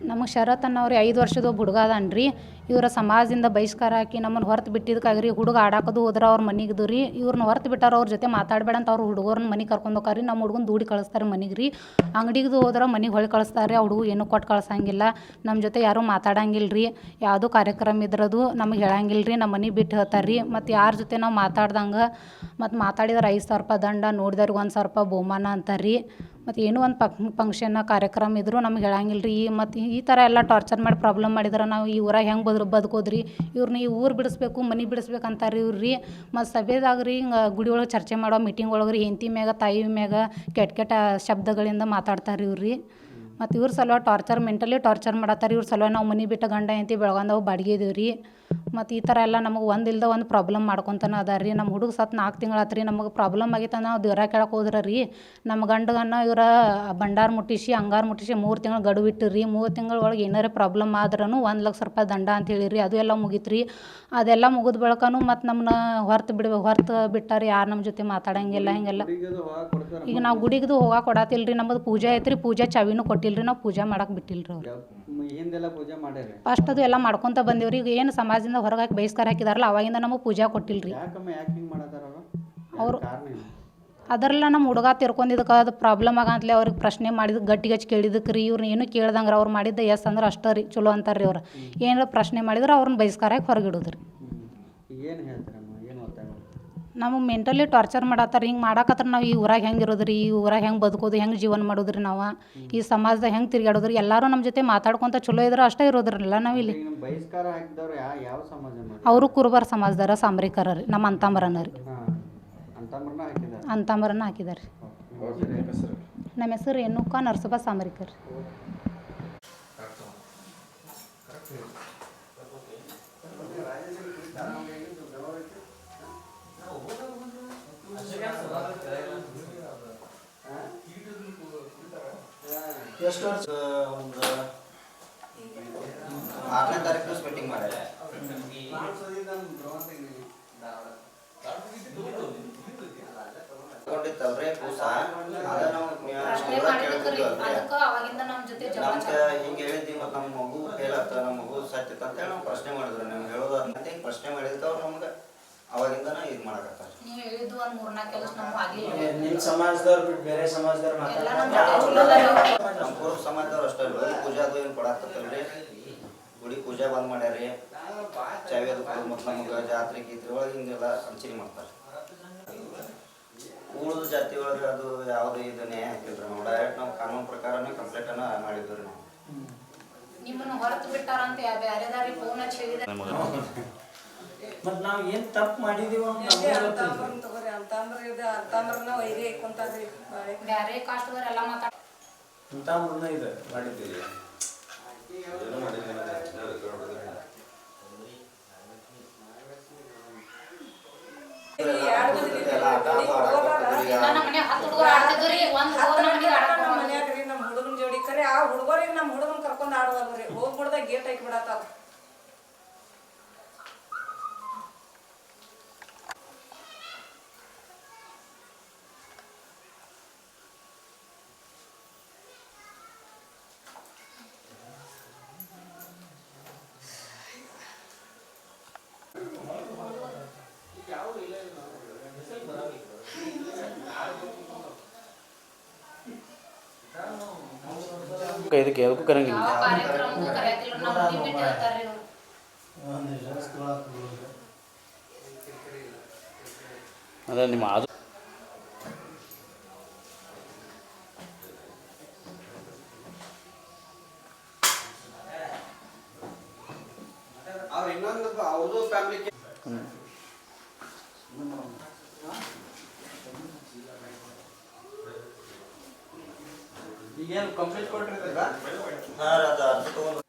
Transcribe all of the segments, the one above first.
ನಮಗೆ ಶರತ್ ಅನ್ನೋರಿ 5 ವರ್ಷದ ಒಬ್ಬ ಹುಡುಗ ಅದಾನ್ರಿ. ಇವರ ಸಮಾಜದಿಂದ ಬಹಿಷ್ಕಾರ ಹಾಕಿ ನಮ್ಮನ್ನು ಹೊರತು ಬಿಟ್ಟಿದ್ದಕ್ಕಾಗ್ರಿ ಹುಡುಗ ಆಡಾಕೋದು ಹೋದ್ರೆ ಅವ್ರ ಮನೆಗಿದು ರೀ. ಇವ್ರನ್ನ ಹೊರತು ಬಿಟ್ಟಾರ, ಅವ್ರ ಜೊತೆ ಮಾತಾಡಬೇಡ ಅಂತ ಅವ್ರ ಹುಡುಗರನ್ನ ಮನೆಗೆ ಕರ್ಕೊಂಡು ಹೋಗ್ತಾರ್ರಿ. ನಮ್ಮ ಹುಡುಗನ ದೂಡಿ ಕಳಿಸ್ತಾರೆ ಮನೆಗೆ ರೀ. ಅಂಗಡಿಗೆ ಹೋದ್ರೆ ಮನೆಗೆ ಹೊಳ್ಳಿ ಕಳಿಸ್ತಾರೆ ರೀ. ಆ ಹುಡುಗ ಏನೂ ಕೊಟ್ಟು ಕಳ್ಸಂಗಿಲ್ಲ. ನಮ್ಮ ಜೊತೆ ಯಾರೂ ಮಾತಾಡಂಗಿಲ್ಲ ರೀ. ಯಾವುದೋ ಕಾರ್ಯಕ್ರಮ ಇದ್ರದು ನಮಗೆ ಹೇಳಂಗಿಲ್ಲ ರೀ. ನಮ್ಮ ಮನೆ ಬಿಟ್ಟು ಹೇಳ್ತಾರೆ ರೀ. ಮತ್ತು ಯಾರ ಜೊತೆ ನಾವು ಮಾತಾಡ್ದಂಗೆ ಮತ್ತು ಮಾತಾಡಿದ್ರೆ 5,000 ರೂಪಾಯಿ ದಂಡ, ನೋಡಿದವ್ರಿಗೆ 1,000 ರೂಪಾಯಿ ಬಹುಮಾನ ಅಂತಾರೆ ರೀ. ಮತ್ತು ಏನೋ ಒಂದು ಫಂಕ್ಷನ್ನ ಕಾರ್ಯಕ್ರಮ ಇದ್ದರೂ ನಮ್ಗೆ ಹೇಳಂಗಿಲ್ಲ ರೀ. ಮತ್ತು ಈ ಥರ ಎಲ್ಲ ಟಾರ್ಚರ್ ಮಾಡಿ ಪ್ರಾಬ್ಲಮ್ ಮಾಡಿದ್ರೆ ನಾವು ಈ ಊರಾಗ ಹೆಂಗೆ ಬದುಕೋದು ರೀ. ಇವ್ರನ್ನ ಈ ಊರು ಬಿಡಿಸ್ಬೇಕು, ಮನೆ ಬಿಡಿಸ್ಬೇಕು ಅಂತಾರೆ ರೀ ಇವ್ರು ರೀ. ಮತ್ತು ಸಭೆದಾಗ ರೀ ಹಿಂಗೆ ಗುಡಿ ಒಳಗೆ ಚರ್ಚೆ ಮಾಡೋ ಮೀಟಿಂಗ್ ಒಳಗೆ ರೀ ಹೆಂಡತಿ ಮ್ಯಾಗ ತಾಯಿ ಮ್ಯಾಗ ಕೆಟ್ಟ ಕೆಟ್ಟ ಶಬ್ದಗಳಿಂದ ಮಾತಾಡ್ತಾರೆ ಇವ್ರು ರೀ. ಮತ್ತು ಇವ್ರ ಸಲುವಾಗಿ ಮೆಂಟಲಿ ಟಾರ್ಚರ್ ಮಾಡತ್ತಾರೆ. ಇವ್ರ ಸಲುವಾಗಿ ನಾವು ಮನೆ ಬಿಟ್ಟು ಗಂಡ ಹೆಂಡತಿ ಬೆಳಗಾಂದಾಗ ಬಾಡಿಗೆ ಇದೀವಿ ರೀ. ಮತ್ತು ಈ ಥರ ಎಲ್ಲ ನಮಗೆ ಒಂದಿಲ್ಲದ ಒಂದು ಪ್ರಾಬ್ಲಮ್ ಮಾಡ್ಕೊತಾನೆ ಅದಾರ ರೀ. ನಮ್ಮ ಹುಡುಗ ಸತ್ತು 4 ತಿಂಗಳು ಆತು ರೀ. ನಮಗೆ ಪ್ರಾಬ್ಲಮ್ ಆಗೈತೆ ನಾವು ದೇವ್ರ ಕೇಳಕ್ಕೆ ಹೋದ್ರೆ ರೀ ನಮ್ಮ ಗಂಡಗನ್ನ ಇವ್ರ ಭಂಡಾರ ಮುಟ್ಟಿಸಿ ಅಂಗಾರ ಮುಟ್ಟಿಸಿ 3 ತಿಂಗಳು ಗಡುವು ಇಟ್ಟು ರೀ. 3 ತಿಂಗಳ ಒಳಗೆ ಏನಾರೇ ಪ್ರಾಬ್ಲಮ್ ಆದ್ರೂ 1,00,000 ರೂಪಾಯಿ ದಂಡ ಅಂತ ಹೇಳಿ ರೀ. ಅದು ಎಲ್ಲ ಮುಗೀತು ರೀ. ಅದೆಲ್ಲ ಮುಗಿದ ಬಳಿಕನೂ ಮತ್ತು ನಮ್ಮನ್ನ ಹೊರತು ಬಿಟ್ಟಾರೆ. ಯಾರು ನಮ್ಮ ಜೊತೆ ಮಾತಾಡಂಗಿಲ್ಲ ಹಿಂಗೆಲ್ಲ. ಈಗ ನಾವು ಗುಡಿಗೆ ಹೋಗಕ್ಕೆ ಕೊಡತ್ತಿಲ್ಲ ರೀ. ನಮ್ಮದು ಪೂಜೆ ಐತೆ ರೀ. ಪೂಜೆ ಚಾವಿನೂ ಕೊಟ್ಟಿಲ್ಲ ರೀ. ನಾವು ಪೂಜೆ ಮಾಡಕ್ಕೆ ಬಿಟ್ಟಿಲ್ಲ ರೀ ಅವ್ರು. ಫಸ್ಟ್ ಅದು ಎಲ್ಲ ಮಾಡ್ಕೊತ ಬಂದೀವಿ ರೀ. ಈಗ ಏನು ಸಮಾಜದಿಂದ ಹೊರಗೆ ಹಾಕಿ ಬಹಿಷ್ಕಾರ ಹಾಕಿದಾರಲ್ಲ ಅವಾಗಿಂದ ನಮಗೆ ಪೂಜೆ ಕೊಟ್ಟಿಲ್ಲ ರೀ ಅವರು. ಅದರಲ್ಲ ನಮ್ಮ ಹುಡುಗ ತಿರ್ಕೊಂಡಿದ್ದಕ್ಕೆ ಅದು ಪ್ರಾಬ್ಲಮ್ ಆಗಂತಲೇ ಅವ್ರಿಗೆ ಪ್ರಶ್ನೆ ಮಾಡಿದ್ದು ಗಟ್ಟಿಗಚ್ಚಿ ಕೇಳಿದ್ದಕ್ಕೆ ರೀ. ಇವ್ರನ್ನ ಏನೂ ಕೇಳ್ದಂಗೆ ಅವ್ರು ಮಾಡಿದ್ದು ಎಸ್ ಅಂದ್ರೆ ಅಷ್ಟೇ ರೀ ಚಲೋ ಅಂತಾರೆ ರೀ ಅವ್ರು. ಏನಾರ ಪ್ರಶ್ನೆ ಮಾಡಿದ್ರೆ ಅವ್ರನ್ನ ಬಹಿಷ್ಕಾರ ಹಾಕಿ ಹೊರಗಿಡೋದು ರೀ. ನಮಗೆ ಮೆಂಟಲಿ ಟಾರ್ಚರ್ ಮಾಡತ್ತಾರೆ. ಹಿಂಗೆ ಮಾಡಕತ್ರ ನಾವು ಈ ಊರಾಗ ಹೆಂಗೆ ಇರೋದು ರೀ, ಈ ಊರಾಗ ಹೆಂಗೆ ಬದುಕೋದು, ಹೆಂಗೆ ಜೀವನ ಮಾಡೋದು ರೀ, ನಾವು ಈ ಸಮಾಜದಾಗ ಹೆಂಗೆ ತಿರ್ಗಾಡೋದು ರೀ. ಎಲ್ಲರೂ ನಮ್ಮ ಜೊತೆ ಮಾತಾಡ್ಕೊತ ಚಲೋ ಇದ್ರೆ ಅಷ್ಟೇ ಇರೋದ್ರಲ್ಲ ನಾವಿಲ್ಲಿ. ಅವರು ಕುರುಬರ ಸಮಾಜದಾರ ಸಾಂಬ್ರಿಕರ ರೀ. ನಮ್ಮ ಅಂತಂಬರನ ರೀ. ಅಂತಂಬರನ ಹಾಕಿದಾರೆ ರೀ. ನಮ್ಮ ಹೆಸರು ರೇಣುಕಾ ನರಸಪ್ಪ ಸಾಂಬ್ರಿಕರ್. ಎಷ್ಟು ವರ್ಷ? ಒಂದು 6ನೇ ತಾರೀಕು ಮೀಟಿಂಗ್ ಮಾಡ್ಯಾರ. ತಗೊಂಡಿತ್ತಲ್ರಿ ಕೂಸ ಅದ ಹಿಂಗೆ ಹೇಳಿದ್ವಿ. ಮತ್ತು ನಮ್ಮ ಮಗು ಫೇಲ್ ಆಗ್ತದೆ, ನಮ್ಮ ಮಗು ಸತ್ತಿತ್ತು ಅಂತೇಳಿ ನಾವು ಪ್ರಶ್ನೆ ಮಾಡಿದ್ರು. ನೀವು ಹೇಳೋದು ಅಂತ ಹಿಂಗೆ ಪ್ರಶ್ನೆ ಮಾಡಿದಕ್ಕೆ ಅವ್ರು ನಮ್ಗೆ ಅವಾಗಿಂದನ ಇದು ಮಾಡಕತ್ತಾರೆ. ನಿಮ್ಮ ಸಮಾಜದವ್ರು ಬಿಟ್ಟು ಬೇರೆ ಸಮಾಜದವ್ರು ನಮ್ಮ ಪೂರ್ವ ಸಮಾಜದವ್ರು ಅಷ್ಟೇ ಗುಡಿ ಪೂಜೆ ಅದು ಏನು ಕೊಡಾಕತ್ತಲ್ರಿ. ಗುಡಿ ಪೂಜೆ ಬಂದ್ ಮಾಡ್ಯಾರಿ. ಚಾವಿ ಅದು ಕೊಡು ಮತ್ತು ನಮ್ಗೆ ಜಾತ್ರೆ ಗೀತ್ರೆ ಒಳಗೆ ಹಿಂಗೆಲ್ಲ ಹಂಚಿಕೆ ಮಾಡ್ತಾರೆ. ಉಳಿದ ಜಾತಿ ಒಳಗೆ ಅದು ಯಾವುದು ಇದು ನ್ಯಾಯ ಹಾಕಿಲ್ರಿ. ನಾವು ಡೈರೆಕ್ಟ್ ನಾವು ಕಾನೂನು ಪ್ರಕಾರನೇ ಕಂಪ್ಲೇಂಟನ್ನು ಮಾಡಿದ್ವಿ ರೀ. ನಾವು ನಿಮ್ಮನ್ನು ಹೊರತು ಬಿಟ್ಟಾರಂತ ಬೇರೆದಾರಿ ಫೋನ್ ಹಚ್ಚಿ ಹೇಳಿದಾರೆ. ಮತ್ತು ನಾವು ಏನು ತಪ್ಪು ಮಾಡಿದೀವಿ ಬೇರೆ ಕಾಸ್ಟ್ದವ್ರೆಲ್ಲ ಮಾತಾಡ ಇಂಥ ಮುನ್ನ ಇದೆ ಮಾಡಿದ್ದೀವಿ. ನಮ್ಮ ಹುಡುಗನ ಜೋಡಿ ಕರೆ ಆ ಹುಡುಗರಿಗೆ ನಮ್ಮ ಹುಡುಗನ್ ಕರ್ಕೊಂಡು ಆಡುವಲ್ರಿ. ಹೋಗ್ಬಿಡ್ದಾಗ ಗೇಟ್ ಹಾಕಿ ಬಿಡತ್ತಾವ. ಇದಕ್ಕೆ ಯಾವುದಕ್ಕೂ ಕರಂಗಿಲ್ಲ. ಅದೇ ನಿಮ್ಮ ಅದು ಅವ್ರದ್ದು ಫ್ಯಾಮಿಲಿ ಈಗೇನು ಕಂಪ್ಲೀಟ್ ಕೊಟ್ಟಿರ್ತೀರಾ? ಅದು ಅರ್ಥ ತಗೊಂಡು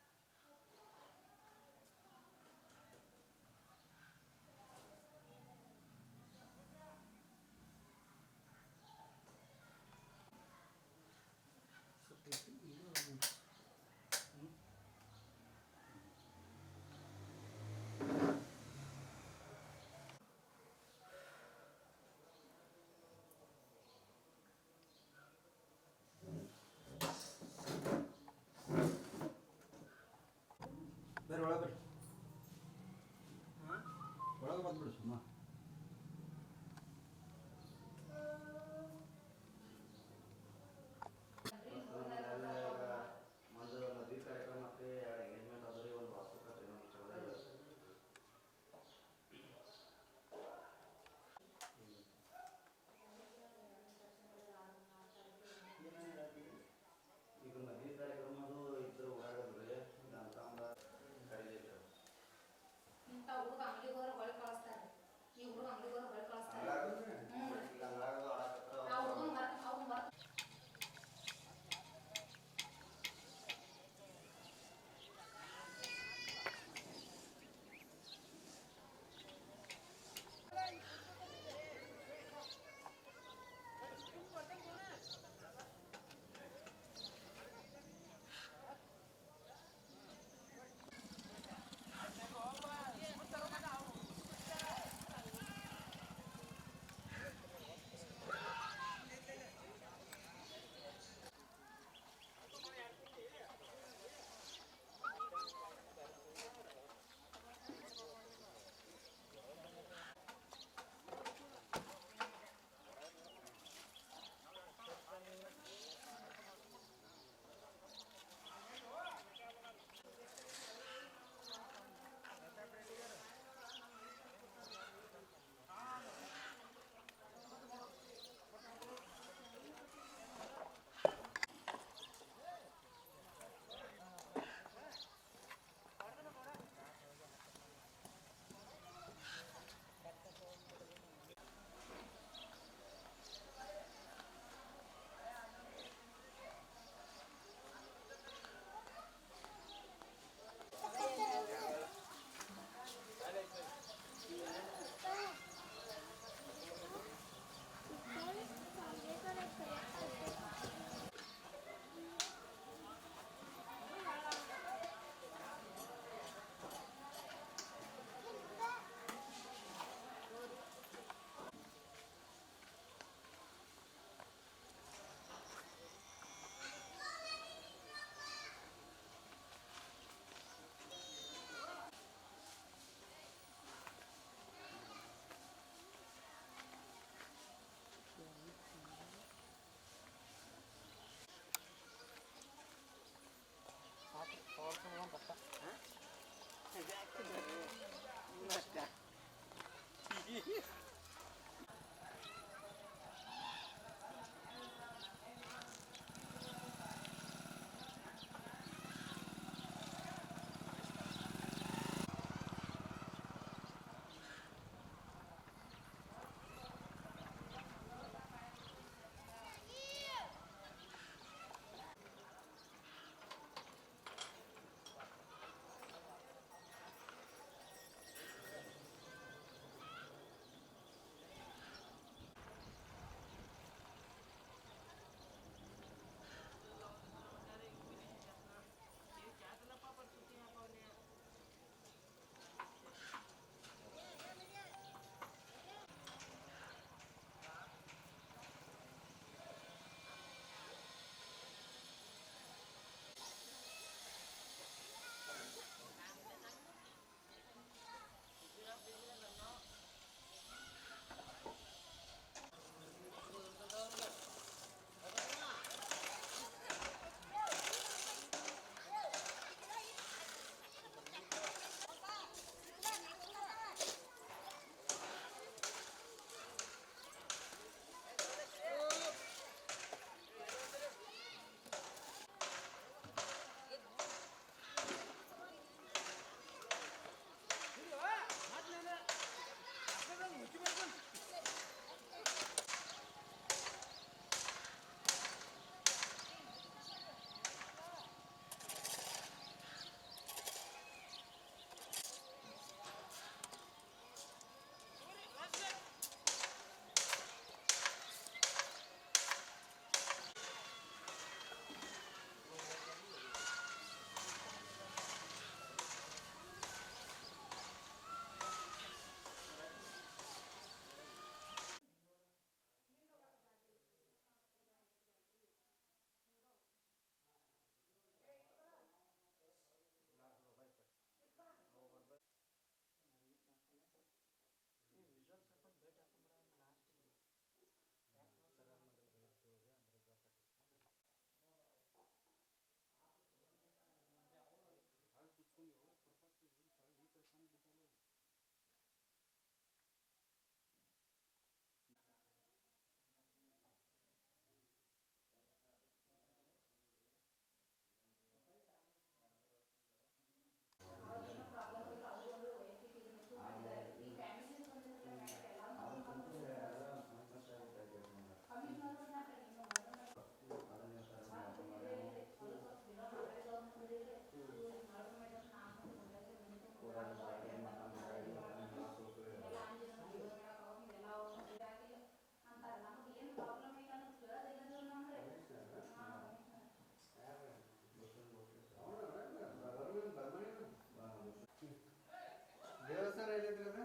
ದೇವಸ್ಥಾನ ಎಲ್ಲಿದ್ರಿ ಅದು?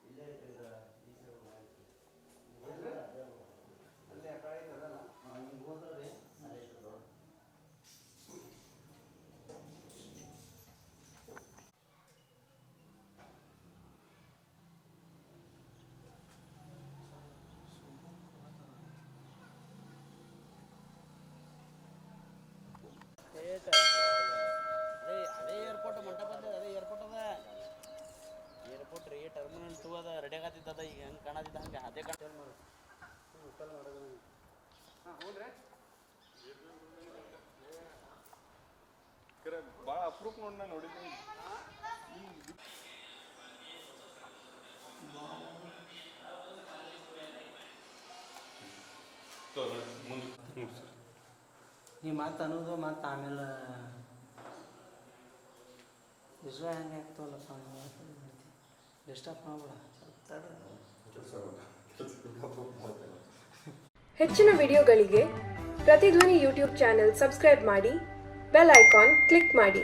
ಇಲ್ಲೇ ಐತ್ರಿ ಇದು ಈ ಸೈಡ್ ಅಲ್ಲಿ ಆ ಕಡೆ ಐತದಲ್ಲ ಹಿಂಗೆ ಹೋದ್ರಿ ಅಲ್ಲೇ ಐತೆ ದೊಡ್ಡ. ಅದೇ ಏರ್ಪೋರ್ಟ್ ಮಂಟಪ ಅದ, ಅದೇ ಏರ್ಪೋರ್ಟ್ ಅದ. ಏರ್ಪೋರ್ಟ್ ರೀ ಟರ್ಮಿನಲ್ 2 ಅದ, ರೆಡಿ ಆಗತ್ತಿದ್ದದ. ಈಗ ಹೆಂಗೆ ಕಾಣತಿದ್ದ ಹಂಗೆ ಅದೇ ಭಾಳ ಅಪ್ರೂಪ್ ನೋಡಿ ನಾನು ನೋಡಿದ್ದೀನಿ. ಈ ಮಾತು ಅನ್ನೋದು ಮತ್ತು ಆಮೇಲೆ ಇಷ್ಟ ಹೆಂಗೆ ಆಗ್ತಾವಲ್ಲಪ್ಪ ಡಿಸ್ಟರ್ಬ್ ಮಾಡ್ಬೇಡ. ಹೆಚ್ಚಿನ ವಿಡಿಯೋಗಳಿಗೆ ಪ್ರತಿಧ್ವನಿ ಯೂಟ್ಯೂಬ್ ಚಾನೆಲ್ ಸಬ್ಸ್ಕ್ರೈಬ್ ಮಾಡಿ, ಬೆಲ್ ಐಕಾನ್ ಕ್ಲಿಕ್ ಮಾಡಿ.